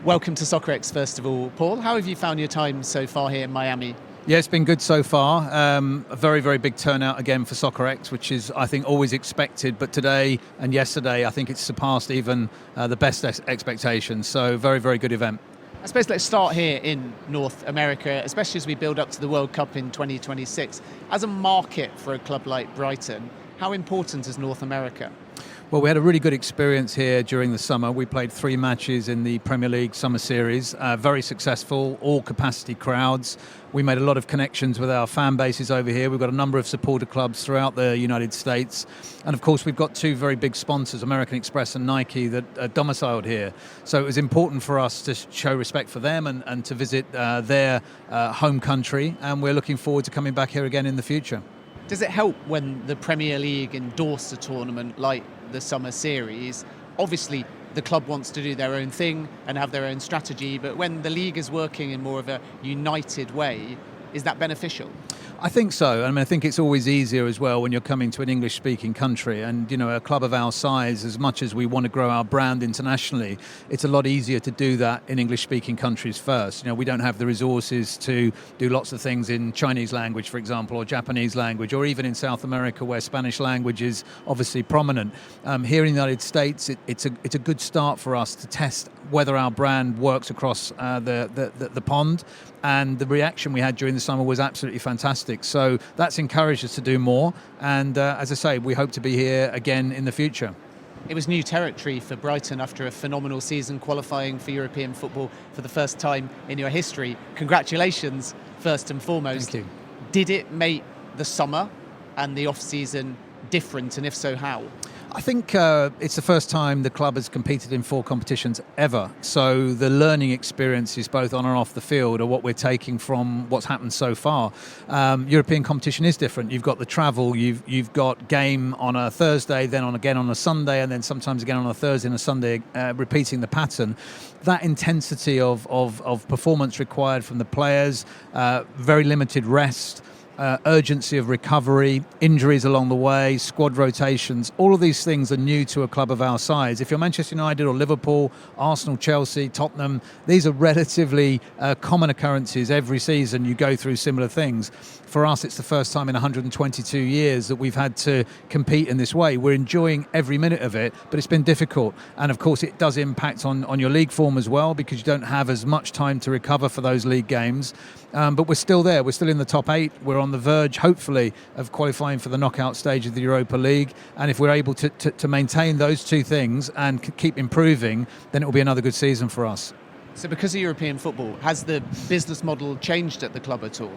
Welcome to Soccerex, first of all. Paul, how have you found your time so far here in Miami? Yeah, it's been good so far. A very, very big turnout again for Soccerex, which is, I think, always expected. But today and yesterday, I think it's surpassed even the best expectations. So very, very good event. I suppose let's start here in North America, especially as we build up to the World Cup in 2026. As a market for a club like Brighton, how important is North America? Well, we had a really good experience here during the summer. We played 3 matches in the Premier League Summer Series, very successful, all capacity crowds. We made a lot of connections with our fan bases over here. We've got a number of supporter clubs throughout the United States. And of course, we've got 2 very big sponsors, American Express and Nike, that are domiciled here. So it was important for us to show respect for them and to visit their home country. And we're looking forward to coming back here again in the future. Does it help when the Premier League endorse a tournament like the Summer Series? Obviously, the club wants to do their own thing and have their own strategy, but when the league is working in more of a united way, is that beneficial? I think so. I mean, I think it's always easier as well when you're coming to an English-speaking country. And, you know, a club of our size, as much as we want to grow our brand internationally, it's a lot easier to do that in English-speaking countries first. You know, we don't have the resources to do lots of things in Chinese language, for example, or Japanese language, or even in South America where Spanish language is obviously prominent. Here in the United States, it's a good start for us to test whether our brand works across the pond. And the reaction we had during the summer was absolutely fantastic. So that's encouraged us to do more. And as I say, we hope to be here again in the future. It was new territory for Brighton after a phenomenal season qualifying for European football for the first time in your history. Congratulations, first and foremost. Thank you. Did it make the summer and the off-season different, and if so, how? I think it's the first time the club has competed in 4 competitions ever. So the learning experiences, both on and off the field, are what we're taking from what's happened so far. European competition is different. You've got the travel, you've got game on a Thursday, then again on a Sunday, and then sometimes again on a Thursday and a Sunday, repeating the pattern. That intensity of performance required from the players, very limited rest, urgency of recovery, injuries along the way, squad rotations, all of these things are new to a club of our size. If you're Manchester United or Liverpool, Arsenal, Chelsea, Tottenham, these are relatively common occurrences. Every season you go through similar things. For us, it's the first time in 122 years that we've had to compete in this way. We're enjoying every minute of it, but it's been difficult. And of course, it does impact on your league form as well, because you don't have as much time to recover for those league games. But we're still there. We're still in the top 8. We're on the verge, hopefully, of qualifying for the knockout stage of the Europa League. And if we're able to maintain those 2 things and keep improving, then it will be another good season for us. So because of European football, has the business model changed at the club at all?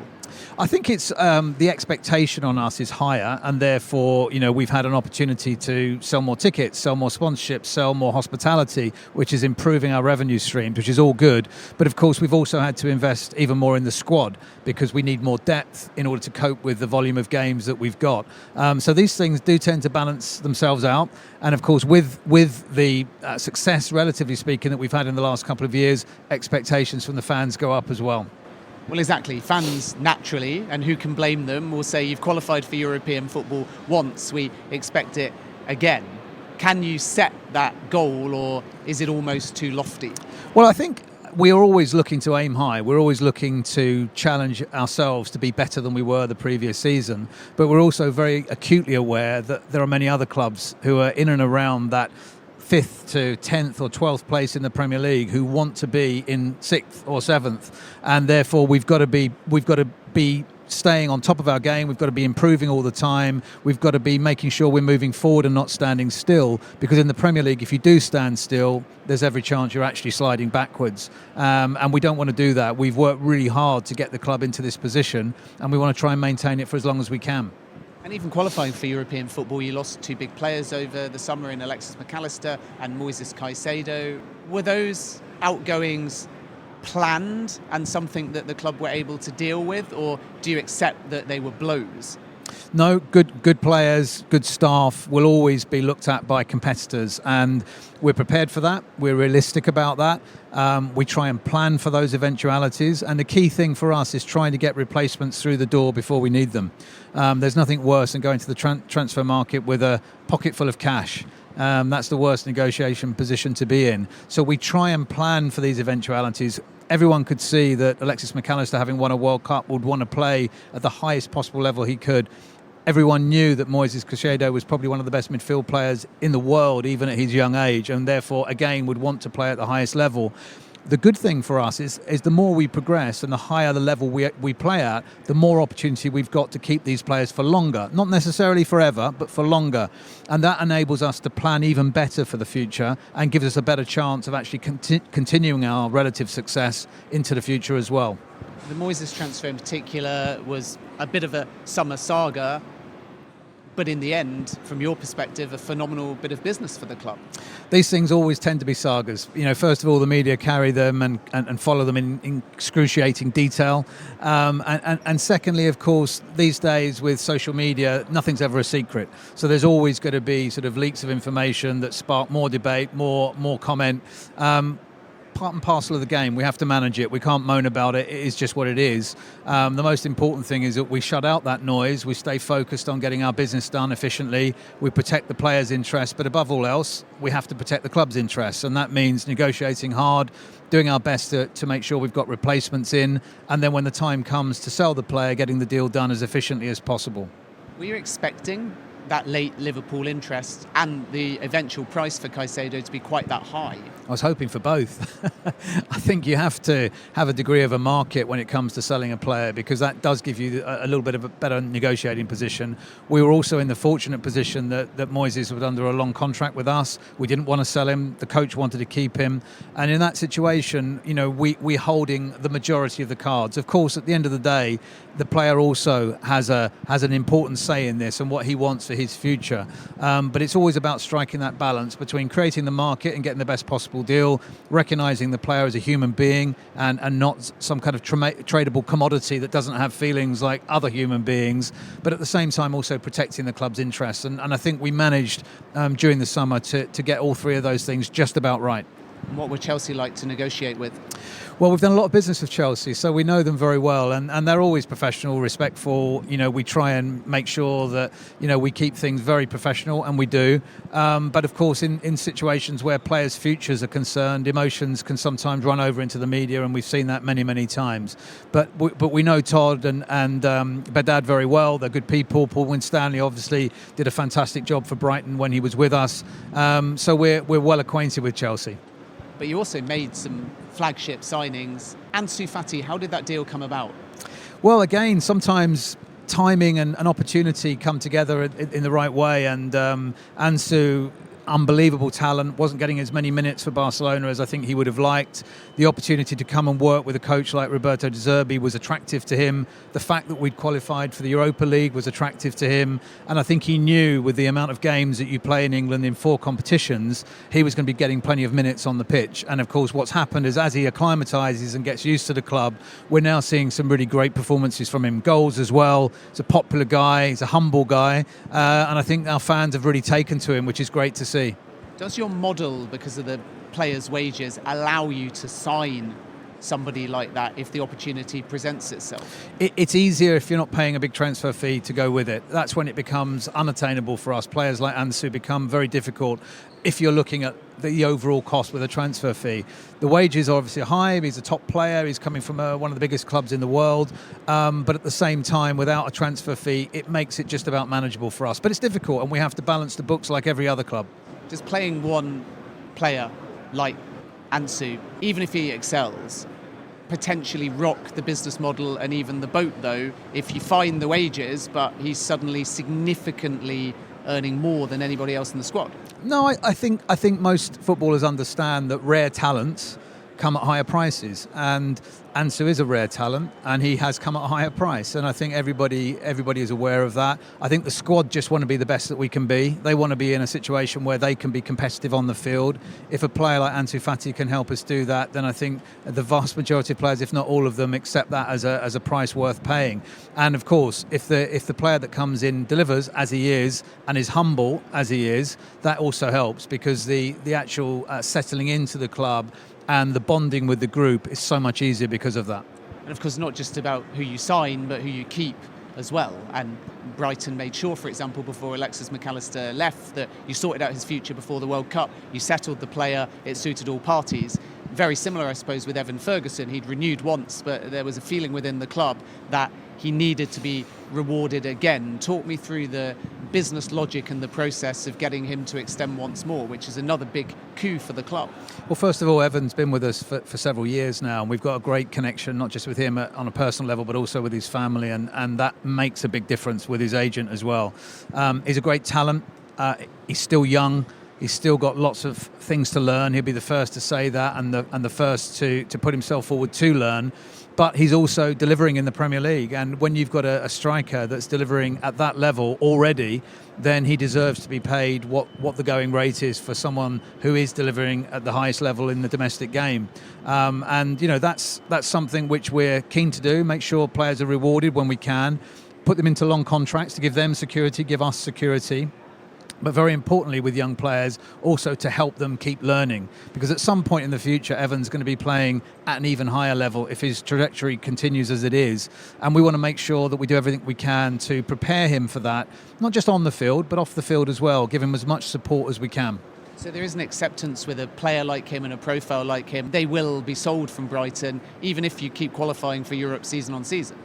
I think it's the expectation on us is higher, and therefore, you know, we've had an opportunity to sell more tickets, sell more sponsorships, sell more hospitality, which is improving our revenue streams, which is all good. But of course, we've also had to invest even more in the squad because we need more depth in order to cope with the volume of games that we've got. So these things do tend to balance themselves out. And of course, with the success, relatively speaking, that we've had in the last couple of years, expectations from the fans go up as well. Well, exactly. Fans naturally, and who can blame them, will say you've qualified for European football once, we expect it again. Can you set that goal, or is it almost too lofty? Well, I think we are always looking to aim high. We're always looking to challenge ourselves to be better than we were the previous season. But we're also very acutely aware that there are many other clubs who are in and around that 5th to 10th or 12th place in the Premier League who want to be in 6th or 7th, and therefore we've got to be staying on top of our game. We've got to be improving all the time. We've got to be making sure we're moving forward and not standing still, because in the Premier League, if you do stand still, there's every chance you're actually sliding backwards, and we don't want to do that. We've worked really hard to get the club into this position, and we want to try and maintain it for as long as we can. And even qualifying for European football, you lost 2 big players over the summer in Alexis McAllister and Moises Caicedo. Were those outgoings planned and something that the club were able to deal with, or do you accept that they were blows? No, good players, good staff will always be looked at by competitors, and we're prepared for that. We're realistic about that. We try and plan for those eventualities, and the key thing for us is trying to get replacements through the door before we need them. There's nothing worse than going to the transfer market with a pocket full of cash. That's the worst negotiation position to be in. So we try and plan for these eventualities. Everyone could see that Alexis McAllister, having won a World Cup, would want to play at the highest possible level he could. Everyone knew that Moises Caicedo was probably one of the best midfield players in the world, even at his young age, and therefore, again, would want to play at the highest level. The good thing for us is the more we progress and the higher the level we play at, the more opportunity we've got to keep these players for longer. Not necessarily forever, but for longer. And that enables us to plan even better for the future and gives us a better chance of actually continuing our relative success into the future as well. The Moises transfer in particular was a bit of a summer saga, but in the end, from your perspective, a phenomenal bit of business for the club. These things always tend to be sagas. First of all, the media carry them and follow them in excruciating detail. And secondly, of course, these days with social media, nothing's ever a secret. So there's always going to be sort of leaks of information that spark more debate, more comment. Part and parcel of the game. We have to manage it. We can't moan about it. It is just what it is. The most important thing is that we shut out that noise. We stay focused on getting our business done efficiently. We protect the players' interests, but above all else, we have to protect the club's interests, and that means negotiating hard, doing our best to make sure we've got replacements in, and then when the time comes to sell the player, getting the deal done as efficiently as possible. Were you expecting that late Liverpool interest and the eventual price for Caicedo to be quite that high? I was hoping for both. I think you have to have a degree of a market when it comes to selling a player, because that does give you a little bit of a better negotiating position. We were also in the fortunate position that Moises was under a long contract with us. We didn't want to sell him. The coach wanted to keep him. And in that situation, we're holding the majority of the cards. Of course, at the end of the day, the player also has an important say in this and what he wants for his future. But it's always about striking that balance between creating the market and getting the best possible deal, recognising the player as a human being and not some kind of tradable commodity that doesn't have feelings like other human beings, but at the same time also protecting the club's interests. And I think we managed during the summer to get all three of those things just about right. And what would Chelsea like to negotiate with? Well, we've done a lot of business with Chelsea, so we know them very well, and they're always professional, respectful. We try and make sure that, we keep things very professional, and we do. But of course, in situations where players' futures are concerned, emotions can sometimes run over into the media, and we've seen that many, many times. But we know Todd and Bedad very well. They're good people. Paul Winstanley obviously did a fantastic job for Brighton when he was with us. So we're well acquainted with Chelsea. But you also made some flagship signings. Ansu Fati, how did that deal come about? Well, again, sometimes timing and opportunity come together in the right way, and Ansu, unbelievable talent, wasn't getting as many minutes for Barcelona as I think he would have liked. The opportunity to come and work with a coach like Roberto De Zerbi was attractive to him. The fact that we'd qualified for the Europa League was attractive to him, and I think he knew with the amount of games that you play in England in 4 competitions, he was going to be getting plenty of minutes on the pitch. And of course what's happened is, as he acclimatises and gets used to the club, we're now seeing some really great performances from him, goals as well. He's a popular guy, he's a humble guy, and I think our fans have really taken to him, which is great to see. Does your model, because of the players' wages, allow you to sign somebody like that if the opportunity presents itself? It's easier if you're not paying a big transfer fee to go with it. That's when it becomes unattainable for us. Players like Ansu become very difficult if you're looking at the overall cost with a transfer fee. The wages are obviously high. He's a top player. He's coming from one of the biggest clubs in the world. But at the same time, without a transfer fee, it makes it just about manageable for us. But it's difficult, and we have to balance the books like every other club. Does playing one player like Ansu, even if he excels, potentially rock the business model and even the boat, though, if you find the wages, but he's suddenly significantly earning more than anybody else in the squad? No, I think most footballers understand that rare talents come at higher prices, and Ansu is a rare talent, and he has come at a higher price, and I think everybody is aware of that. I think the squad just want to be the best that we can be. They want to be in a situation where they can be competitive on the field. If a player like Ansu Fati can help us do that, then I think the vast majority of players, if not all of them, accept that as a price worth paying. And of course, if the player that comes in delivers as he is and is humble as he is, that also helps, because the actual settling into the club and the bonding with the group is so much easier because of that. And of course, not just about who you sign, but who you keep as well. And Brighton made sure, for example, before Alexis McAllister left, that you sorted out his future before the World Cup. You settled the player. It suited all parties. Very similar, I suppose, with Evan Ferguson. He'd renewed once, but there was a feeling within the club that he needed to be rewarded again. Talk me through the business logic and the process of getting him to extend once more, which is another big coup for the club. Well, first of all, Evan's been with us for several years now, and we've got a great connection, not just with him on a personal level, but also with his family, and that makes a big difference with his agent as well. He's a great talent. He's still young. He's still got lots of things to learn. He'll be the first to say that, and the first to put himself forward to learn. But he's also delivering in the Premier League. And when you've got a striker that's delivering at that level already, then he deserves to be paid what the going rate is for someone who is delivering at the highest level in the domestic game. And that's something which we're keen to do. Make sure players are rewarded when we can. Put them into long contracts to give them security, give us security. But very importantly with young players, also to help them keep learning. Because at some point in the future, Evan's going to be playing at an even higher level if his trajectory continues as it is. And we want to make sure that we do everything we can to prepare him for that, not just on the field, but off the field as well. Give him as much support as we can. So there is an acceptance with a player like him and a profile like him. They will be sold from Brighton, even if you keep qualifying for Europe season on season.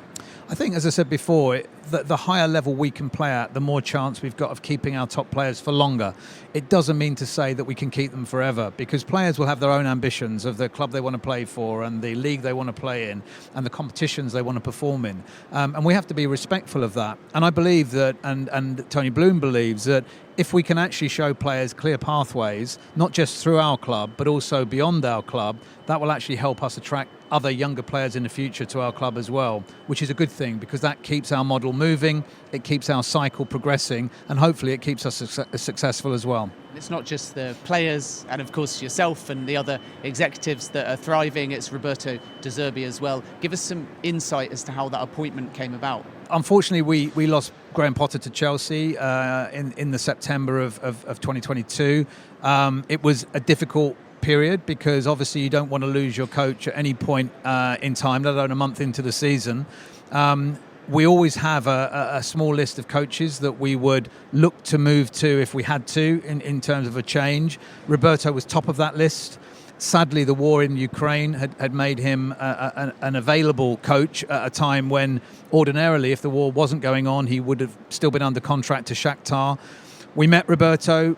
I think, as I said before, the higher level we can play at, the more chance we've got of keeping our top players for longer. It doesn't mean to say that we can keep them forever, because players will have their own ambitions of the club they want to play for and the league they want to play in and the competitions they want to perform in. And we have to be respectful of that. And I believe that, and Tony Bloom believes that, if we can actually show players clear pathways, not just through our club, but also beyond our club, that will actually help us attract other younger players in the future to our club as well, which is a good thing, because that keeps our model moving, it keeps our cycle progressing, and hopefully it keeps us successful as well. It's not just the players and, of course, yourself and the other executives that are thriving. It's Roberto De Zerbi as well. Give us some insight as to how that appointment came about. Unfortunately, we lost Graham Potter to Chelsea in the September of 2022. It was a difficult period, because obviously you don't want to lose your coach at any point in time, let alone a month into the season. We always have a small list of coaches that we would look to move to if we had to in terms of a change. Roberto was top of that list. Sadly, the war in Ukraine had made him an available coach at a time when ordinarily, if the war wasn't going on, he would have still been under contract to Shakhtar. We met Roberto.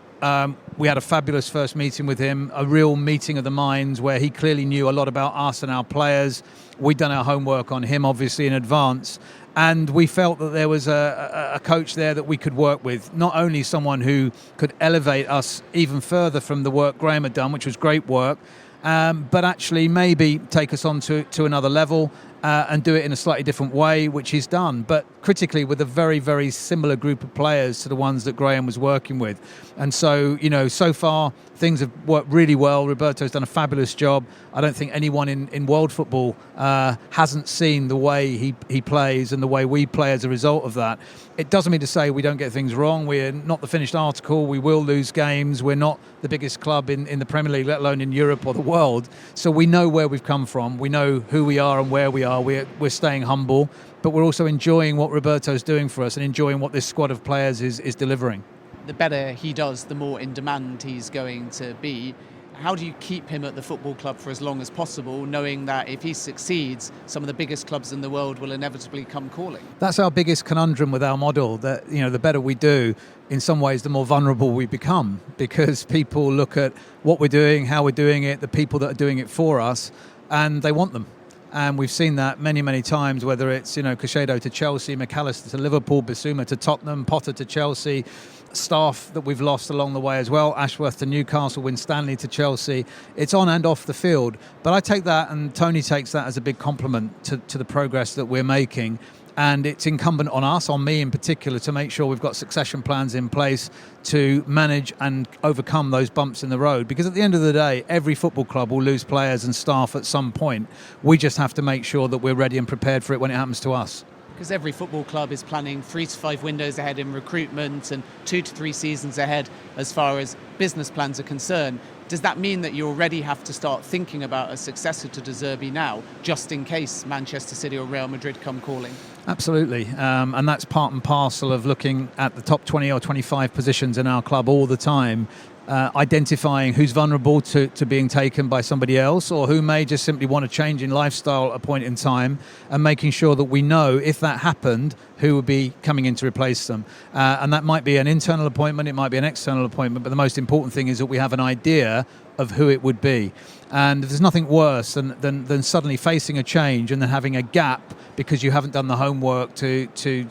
We had a fabulous first meeting with him, a real meeting of the minds where he clearly knew a lot about us and our players. We'd done our homework on him, obviously, in advance. And we felt that there was a coach there that we could work with, not only someone who could elevate us even further from the work Graham had done, which was great work, but actually maybe take us on to another level and do it in a slightly different way, which he's done. But critically, with a very, very similar group of players to the ones that Graham was working with. And so, so far, things have worked really well. Roberto's done a fabulous job. I don't think anyone in world football hasn't seen the way he plays and the way we play as a result of that. It doesn't mean to say we don't get things wrong. We're not the finished article. We will lose games. We're not the biggest club in the Premier League, let alone in Europe or the world. So we know where we've come from. We know who we are and where we are. We're staying humble, but we're also enjoying what Roberto's doing for us and enjoying what this squad of players is delivering. The better he does, the more in demand he's going to be. How do you keep him at the football club for as long as possible, knowing that if he succeeds, some of the biggest clubs in the world will inevitably come calling? That's our biggest conundrum with our model, that the better we do, in some ways the more vulnerable we become, because people look at what we're doing, how we're doing it, the people that are doing it for us, and they want them. And we've seen that many, many times, whether it's, Caicedo to Chelsea, McAllister to Liverpool, Bissouma to Tottenham, Potter to Chelsea, staff that we've lost along the way as well, Ashworth to Newcastle, Winstanley to Chelsea. It's on and off the field. But I take that, and Tony takes that as a big compliment to the progress that we're making. And it's incumbent on us, on me in particular, to make sure we've got succession plans in place to manage and overcome those bumps in the road. Because at the end of the day, every football club will lose players and staff at some point. We just have to make sure that we're ready and prepared for it when it happens to us. Because every football club is planning 3 to 5 windows ahead in recruitment and 2 to 3 seasons ahead as far as business plans are concerned. Does that mean that you already have to start thinking about a successor to De Zerbi now, just in case Manchester City or Real Madrid come calling? Absolutely, and that's part and parcel of looking at the top 20 or 25 positions in our club all the time, identifying who's vulnerable to being taken by somebody else, or who may just simply want to change in lifestyle at a point in time, and making sure that we know if that happened, who would be coming in to replace them. And that might be an internal appointment, it might be an external appointment, but the most important thing is that we have an idea of who it would be. And there's nothing worse than suddenly facing a change and then having a gap because you haven't done the homework to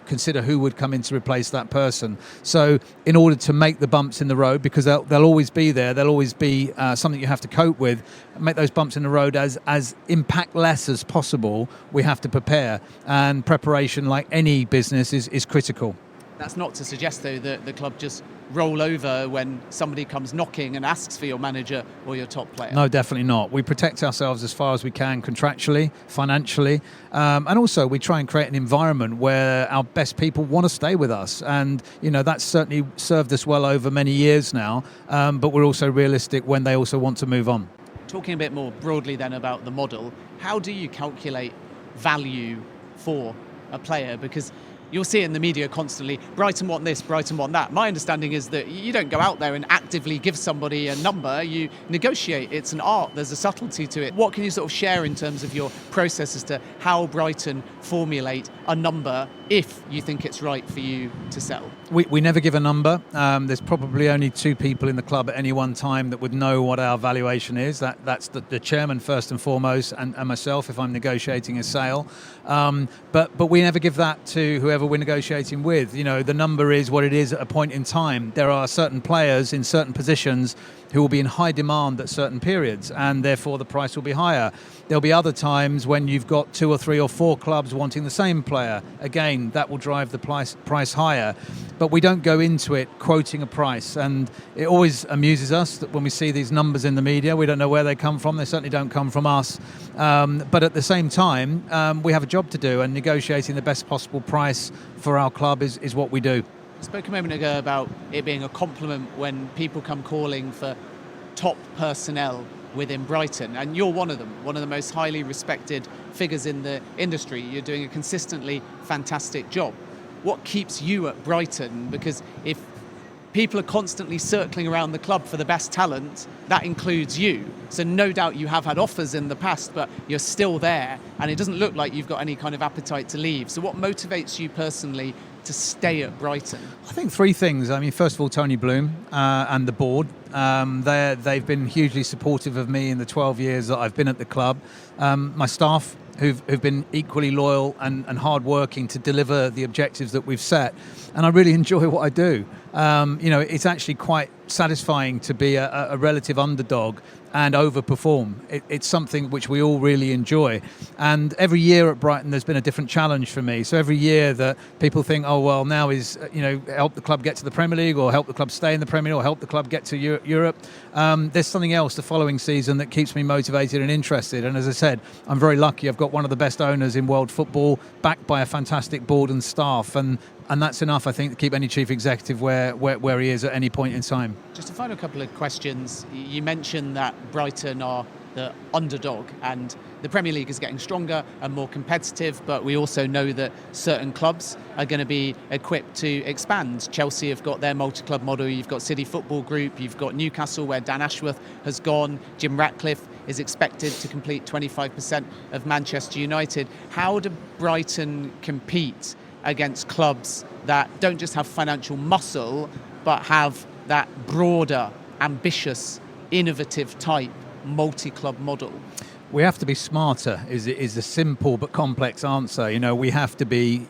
consider who would come in to replace that person. So in order to make the bumps in the road, because they'll always be there, they'll always be something you have to cope with, make those bumps in the road as impactless as possible, we have to prepare. And preparation, like any business, is critical. That's not to suggest, though, that the club just roll over when somebody comes knocking and asks for your manager or your top player. No, definitely not. We protect ourselves as far as we can contractually, financially, and also we try and create an environment where our best people want to stay with us. And, that's certainly served us well over many years now, but we're also realistic when they also want to move on. Talking a bit more broadly then about the model, how do you calculate value for a player? Because you'll see it in the media constantly, Brighton want this, Brighton want that. My understanding is that you don't go out there and actively give somebody a number, you negotiate. It's an art, there's a subtlety to it. What can you sort of share in terms of your process as to how Brighton formulate a number if you think it's right for you to sell? We never give a number. There's probably only two people in the club at any one time that would know what our valuation is. That's the chairman first and foremost, and myself if I'm negotiating a sale. But we never give that to whoever we're negotiating with. The number is what it is at a point in time. There are certain players in certain positions who will be in high demand at certain periods, and therefore the price will be higher. There'll be other times when you've got 2 or 3 or 4 clubs wanting the same player. Again, that will drive the price higher. But we don't go into it quoting a price, and it always amuses us that when we see these numbers in the media, we don't know where they come from. They certainly don't come from us. But at the same time, we have a job to do, and negotiating the best possible price for our club is what we do. I spoke a moment ago about it being a compliment when people come calling for top personnel within Brighton, and you're one of them, one of the most highly respected figures in the industry. You're doing a consistently fantastic job. What keeps you at Brighton? Because if people are constantly circling around the club for the best talent, that includes you. So no doubt you have had offers in the past, but you're still there, and it doesn't look like you've got any kind of appetite to leave. So what motivates you personally to stay at Brighton? I think 3 things. First of all, Tony Bloom and the board. They've been hugely supportive of me in the 12 years that I've been at the club. My staff, who've been equally loyal and hard-working to deliver the objectives that we've set. And I really enjoy what I do. It's actually quite satisfying to be a relative underdog and overperform. It's something which we all really enjoy. And every year at Brighton, there's been a different challenge for me. So every year that people think, oh, well, now is, help the club get to the Premier League, or help the club stay in the Premier League, or help the club get to Europe. There's something else the following season that keeps me motivated and interested. And as I said, I'm very lucky. I've got one of the best owners in world football, backed by a fantastic board and staff. And that's enough, I think, to keep any chief executive where he is at any point in time. Just a final couple of questions. You mentioned that Brighton are the underdog and the Premier League is getting stronger and more competitive, but we also know that certain clubs are going to be equipped to expand. Chelsea have got their multi-club model, you've got City Football Group, you've got Newcastle where Dan Ashworth has gone, Jim Ratcliffe is expected to complete 25% of Manchester United. How do Brighton compete against clubs that don't just have financial muscle, but have that broader, ambitious, innovative type multi-club model? We have to be smarter is a simple but complex answer. We have to be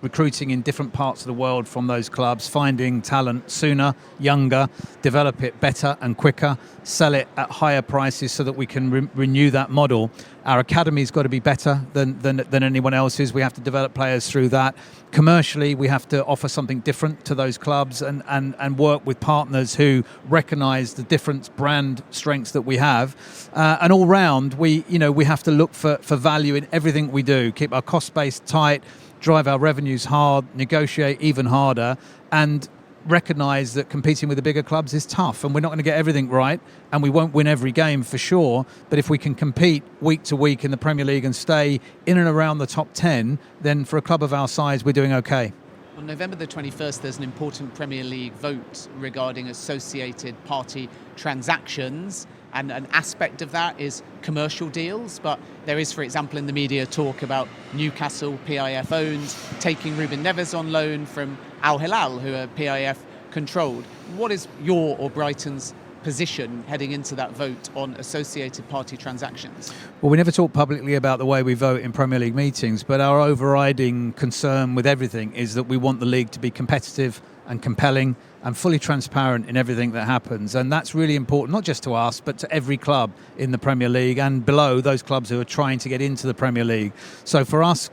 recruiting in different parts of the world from those clubs, finding talent sooner, younger, develop it better and quicker, sell it at higher prices so that we can renew that model. Our academy's got to be better than anyone else's. We have to develop players through that. Commercially, we have to offer something different to those clubs and work with partners who recognise the different brand strengths that we have. And all round, we have to look for value in everything we do, keep our cost base tight, drive our revenues hard, negotiate even harder, and recognise that competing with the bigger clubs is tough, and we're not going to get everything right, and we won't win every game for sure, but if we can compete week to week in the Premier League and stay in and around the top 10, then for a club of our size we're doing okay. On November the 21st, there's an important Premier League vote regarding associated party transactions, and an aspect of that is commercial deals. But there is, for example, in the media talk about Newcastle, PIF owned, taking Ruben Neves on loan from Al Hilal, who are PIF controlled. What is your or Brighton's position heading into that vote on associated party transactions? Well, we never talk publicly about the way we vote in Premier League meetings, but our overriding concern with everything is that we want the league to be competitive and compelling and fully transparent in everything that happens. And that's really important, not just to us, but to every club in the Premier League and below, those clubs who are trying to get into the Premier League. So for us,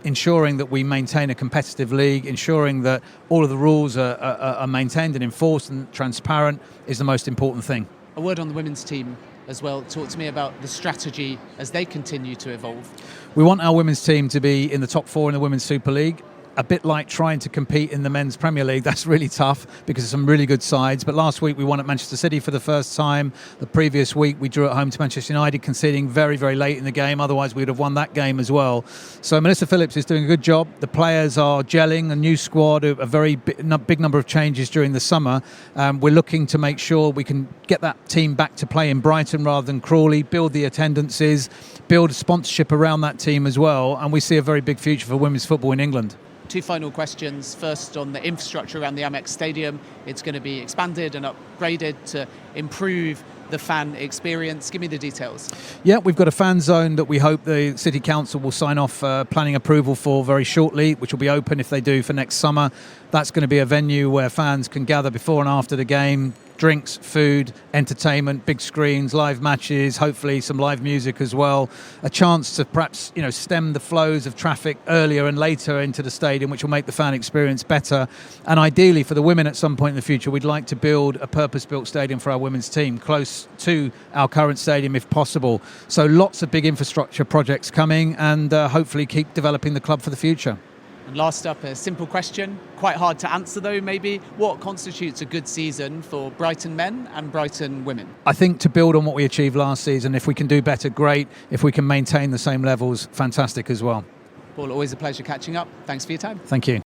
ensuring that we maintain a competitive league, ensuring that all of the rules are maintained and enforced and transparent is the most important thing. A word on the women's team as well. Talk to me about the strategy as they continue to evolve. We want our women's team to be in the top 4 in the Women's Super League. A bit like trying to compete in the Men's Premier League. That's really tough because there's some really good sides. But last week we won at Manchester City for the first time. The previous week we drew at home to Manchester United, conceding very, very late in the game. Otherwise we would have won that game as well. So Melissa Phillips is doing a good job. The players are gelling, a new squad, a very big number of changes during the summer. We're looking to make sure we can get that team back to play in Brighton rather than Crawley, build the attendances, build a sponsorship around that team as well. And we see a very big future for women's football in England. Two final questions. First, on the infrastructure around the Amex Stadium. It's going to be expanded and upgraded to improve the fan experience. Give me the details. Yeah, we've got a fan zone that we hope the City Council will sign off planning approval for very shortly, which will be open if they do for next summer. That's going to be a venue where fans can gather before and after the game, drinks, food, entertainment, big screens, live matches, hopefully some live music as well. A chance to perhaps, stem the flows of traffic earlier and later into the stadium, which will make the fan experience better. And ideally for the women at some point in the future, we'd like to build a purpose-built stadium for our women's team, close to our current stadium if possible. So lots of big infrastructure projects coming, and hopefully keep developing the club for the future. And last up, a simple question, quite hard to answer though maybe. What constitutes a good season for Brighton men and Brighton women? I think to build on what we achieved last season, if we can do better, great. If we can maintain the same levels, fantastic as well. Paul, always a pleasure catching up. Thanks for your time. Thank you.